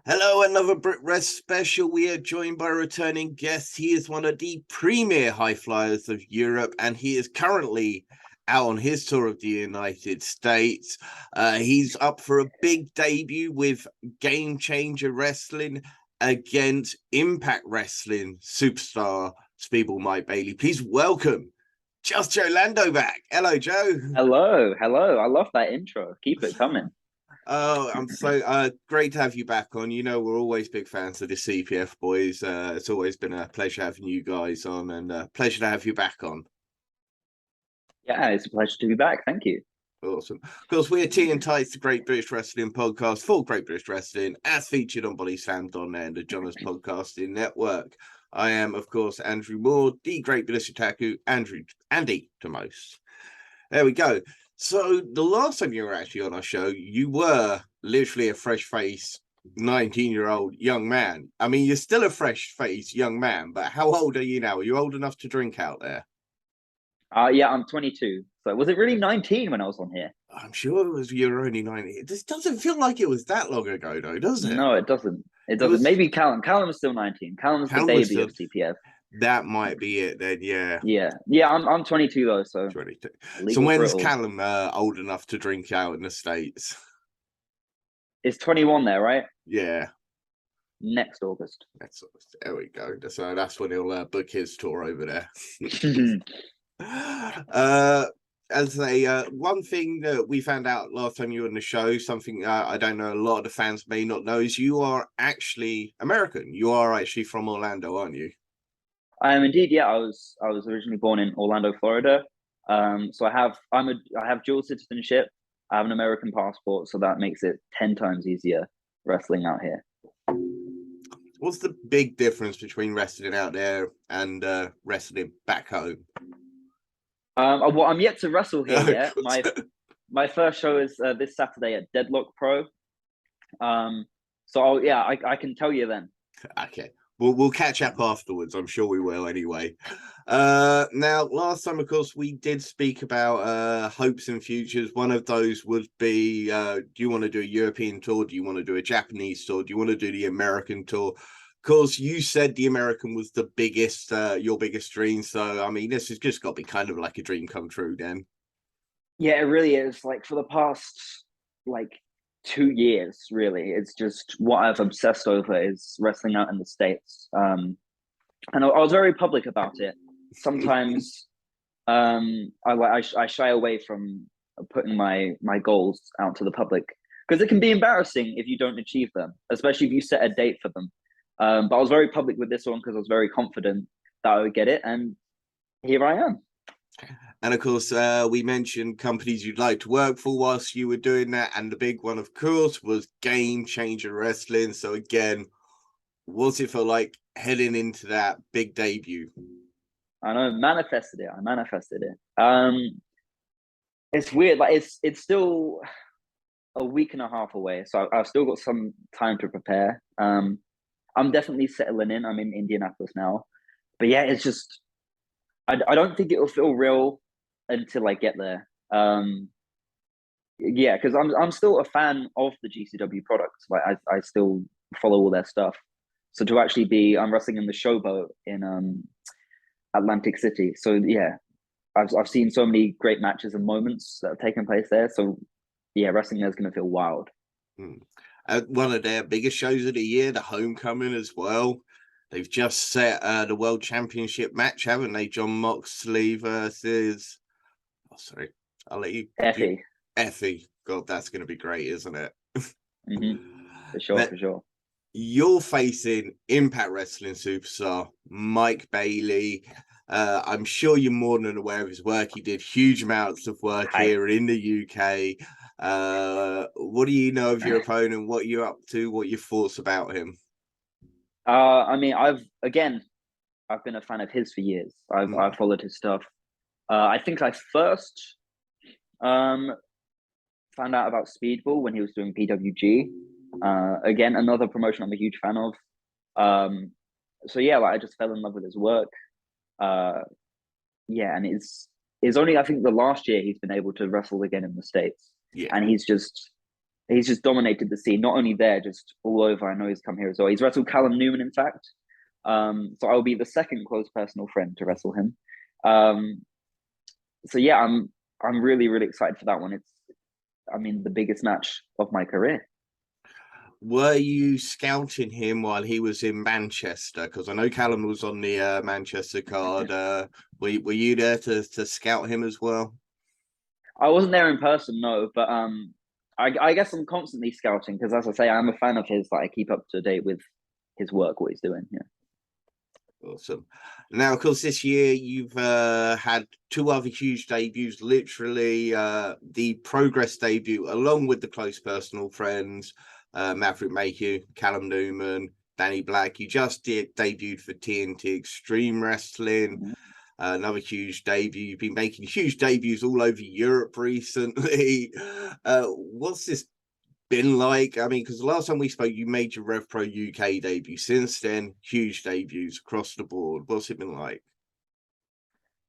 Hello, another Brit Wres special. We are joined by a returning guest. He is one of the premier high flyers of Europe, and he is currently out on his tour of the United States. He's up for a big debut with Game Changer Wrestling against Impact Wrestling superstar Speedball Mike Bailey. Please welcome Just Joe Lando back. Hello, Joe. Hello. I love that intro. Keep it coming. Oh, I'm so great to have you back on. You know, we're always big fans of the CPF boys. It's always been a pleasure having you guys on, and pleasure to have you back on. Yeah, it's a pleasure to be back. Thank you. Awesome. Of course, we're TNT, the Great British Wrestling Podcast for Great British Wrestling, as featured on BodySlam.net and the Jonas Podcasting Network. I am, of course, Andrew Moore, the Great British Otaku, Andy to most. There we go. So the last time you were actually on our show, you were literally a fresh-faced 19-year-old young man. I mean, you're still a fresh-faced young man, but how old are you now? Are you old enough to drink out there? Yeah, I'm 22. So was it really 19 when I was on here? I'm sure it was you were only 19. This doesn't feel like it was that long ago, though, does it? No, it doesn't. It It doesn't. was Maybe Callum. Callum is still 19. Callum's the Callum was baby still, of CPF. that might be it then, yeah. Yeah. I'm 22 though, so 22. So legal for it when's all. Callum old enough to drink out in the States? It's 21 there, right? Yeah. Next August. There we go. So that's when he'll book his tour over there. As a one thing that we found out last time you were on the show, something I don't know a lot of the fans may not know, is you are actually American. You are actually from Orlando, aren't you? I am indeed. Yeah, I was originally born in Orlando, Florida. So I have dual citizenship. I have an American passport, so that makes it 10 times easier wrestling out here. What's the big difference between wrestling out there and wrestling back home? Well, I'm yet to wrestle here Oh, yet. My first show is this Saturday at Deadlock Pro. I can tell you then. Okay. We'll catch up afterwards. I'm sure we will anyway. Now, last time, of course, we did speak about hopes and futures. One of those would be, do you want to do a European tour? Do you want to do a Japanese tour? Do you want to do the American tour? Of course, you said the American was the biggest, your biggest dream. So, I mean, this has just got to be kind of like a dream come true then. Yeah, it really is. Like for the past 2 years, really, it's just what I've obsessed over is wrestling out in the States. And I was very public about it. Sometimes I shy away from putting my goals out to the public because it can be embarrassing if you don't achieve them, especially if you set a date for them. But I was very public with this one because I was very confident that I would get it, and here I am. And of course, we mentioned companies you'd like to work for whilst you were doing that. And the big one, of course, was Game Changer Wrestling. So again, what's it feel like heading into that big debut? I know, manifested it. I manifested it. It's weird, like it's still a week and a half away, so I've still got some time to prepare. I'm definitely settling in. I'm in Indianapolis now, but yeah, it's just I don't think it will feel real until I get there. Yeah, because I'm still a fan of the GCW products. Like I still follow all their stuff. So to actually I'm wrestling in the Showboat in Atlantic City. So yeah, I've seen so many great matches and moments that have taken place there. So yeah, wrestling there is going to feel wild. One of their biggest shows of the year, the Homecoming as well. They've just set the World Championship match, haven't they? John Moxley versus. Oh, sorry, I'll let you. Effie. God, that's going to be great, isn't it? For sure, for sure. You're facing Impact Wrestling superstar Mike Bailey. I'm sure you're more than aware of his work. He did huge amounts of work here in the UK. What do you know of your opponent? What you're up to? What your thoughts about him? I mean, I've been a fan of his for years. I've followed his stuff. I think I first found out about Speedball when he was doing PWG. Again, another promotion I'm a huge fan of. So yeah, I just fell in love with his work. Yeah, and it's only I think the last year he's been able to wrestle again in the States. Yeah. And he's just he's just dominated the scene, not only there, just all over. I know he's come here as well. He's wrestled Callum Newman, in fact. So I'll be the second close personal friend to wrestle him. So yeah, I'm really, really excited for that one. It's, I mean, the biggest match of my career. Were you scouting him while he was in Manchester? Because I know Callum was on the Manchester card. Were you there to scout him as well? I wasn't there in person, no, but I guess I'm constantly scouting because, as I say, I'm a fan of his. That I keep up to date with his work, what he's doing. Yeah. Awesome. Now, of course, this year you've had two other huge debuts, literally the Progress debut, along with the close personal friends, Maverick Mayhew, Callum Newman, Danny Black. You just debuted for TNT Extreme Wrestling. Mm-hmm. Another huge debut. You've been making huge debuts all over Europe recently. What's this been like? I mean, because the last time we spoke, you made your Rev Pro UK debut. Since then, huge debuts across the board. What's it been like?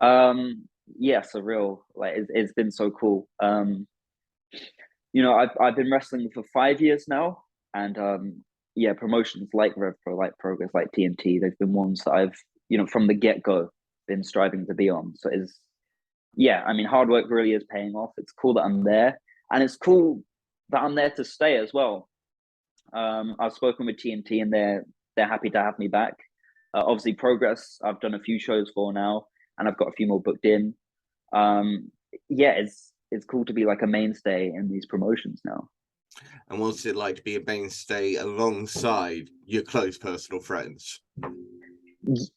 Yeah, surreal. Like it's been so cool. You know, I've been wrestling for 5 years now, and yeah, promotions like Rev Pro, like Progress, like TNT, they've been ones that I've, you know, from the get go been striving to be on. So it's, yeah, I mean, hard work really is paying off. It's cool that I'm there, and it's cool that I'm there to stay as well. I've spoken with TNT, and they're happy to have me back. Obviously, Progress, I've done a few shows for now, and I've got a few more booked in. Yeah, it's cool to be like a mainstay in these promotions now. And what's it like to be a mainstay alongside your close personal friends?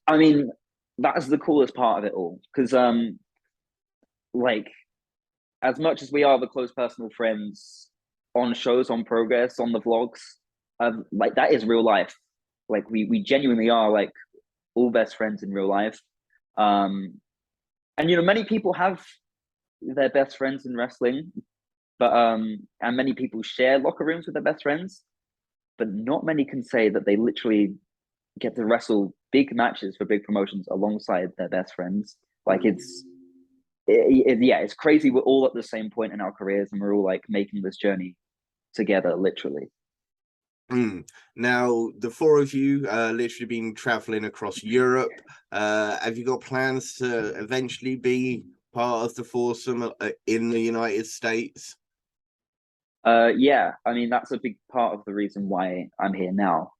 I mean, that's the coolest part of it all, because like, as much as we are the close personal friends on shows, on Progress, on the vlogs, like that is real life. Like we genuinely are like all best friends in real life. And you know, many people have their best friends in wrestling, but and many people share locker rooms with their best friends, but not many can say that they literally get to wrestle big matches for big promotions alongside their best friends. Like yeah, it's crazy. We're all at the same point in our careers, and we're all like making this journey together, literally. Now, the four of you literally been traveling across Europe. Have you got plans to eventually be part of the foursome in the United States? Yeah, I mean, that's a big part of the reason why I'm here now.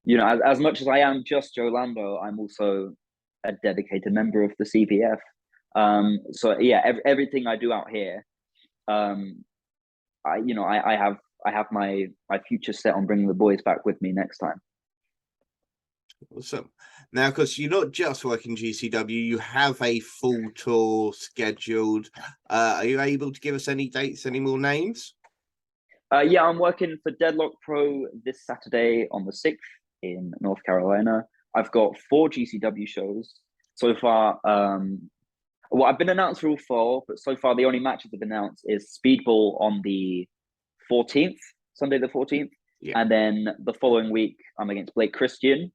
You know, as much as I am just Joe Lando, I'm also a dedicated member of the CPF. So yeah, everything I do out here, I, you know, I have my future set on bringing the boys back with me next time. Awesome. Now, because you're not just working GCW, you have a full tour scheduled. Are you able to give us any dates, any more names? Yeah, I'm working for Deadlock Pro this Saturday on the 6th in North Carolina. I've got 4 GCW shows so far. Well, I've been announced for all 4, but so far the only matches I've been announced is Speedball on the 14th, Sunday the 14th. Yeah. And then the following week, I'm against Blake Christian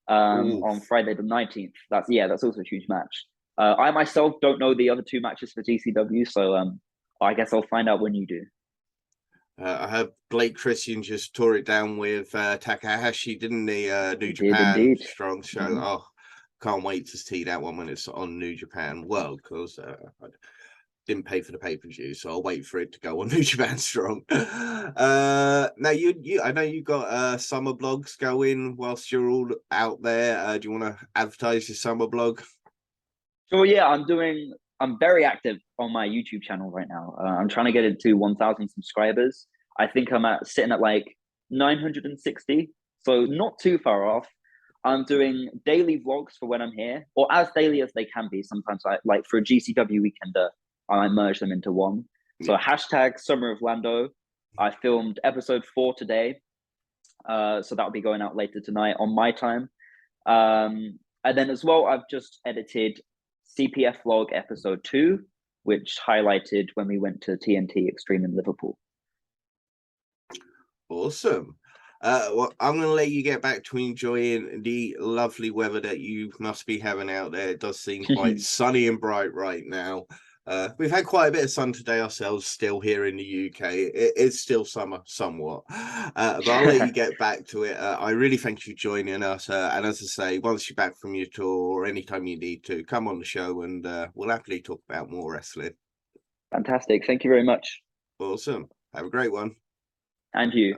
on Friday the 19th. That's also a huge match. I myself don't know the other 2 matches for GCW, so I guess I'll find out when you do. I heard Blake Christian just tore it down with Takahashi, didn't he? New Japan indeed. Strong Show. Mm-hmm. Oh, can't wait to see that one when it's on New Japan World, because I didn't pay for the pay-per-view, so I'll wait for it to go on New Japan Strong. Now I know you got summer blogs going whilst you're all out there. Do you want to advertise your summer blog? So yeah, I'm very active on my YouTube channel right now. I'm trying to get it to 1,000 subscribers. I think I'm sitting at like 960, so not too far off. I'm doing daily vlogs for when I'm here, or as daily as they can be. Sometimes I like for a GCW weekender, I merge them into one. So hashtag Summer of Lando. I filmed episode 4 today, so that'll be going out later tonight on my time. And then as well, I've just edited CPF vlog episode 2, which highlighted when we went to TNT Extreme in Liverpool. Awesome. Well, I'm going to let you get back to enjoying the lovely weather that you must be having out there. It does seem quite sunny and bright right now. We've had quite a bit of sun today ourselves still here in the UK. It's still summer somewhat, but I'll let you get back to it. I really thank you for joining us, and as I say, once you're back from your tour or anytime you need to, come on the show and we'll happily talk about more wrestling. Fantastic. Thank you very much. Awesome. Have a great one. And you.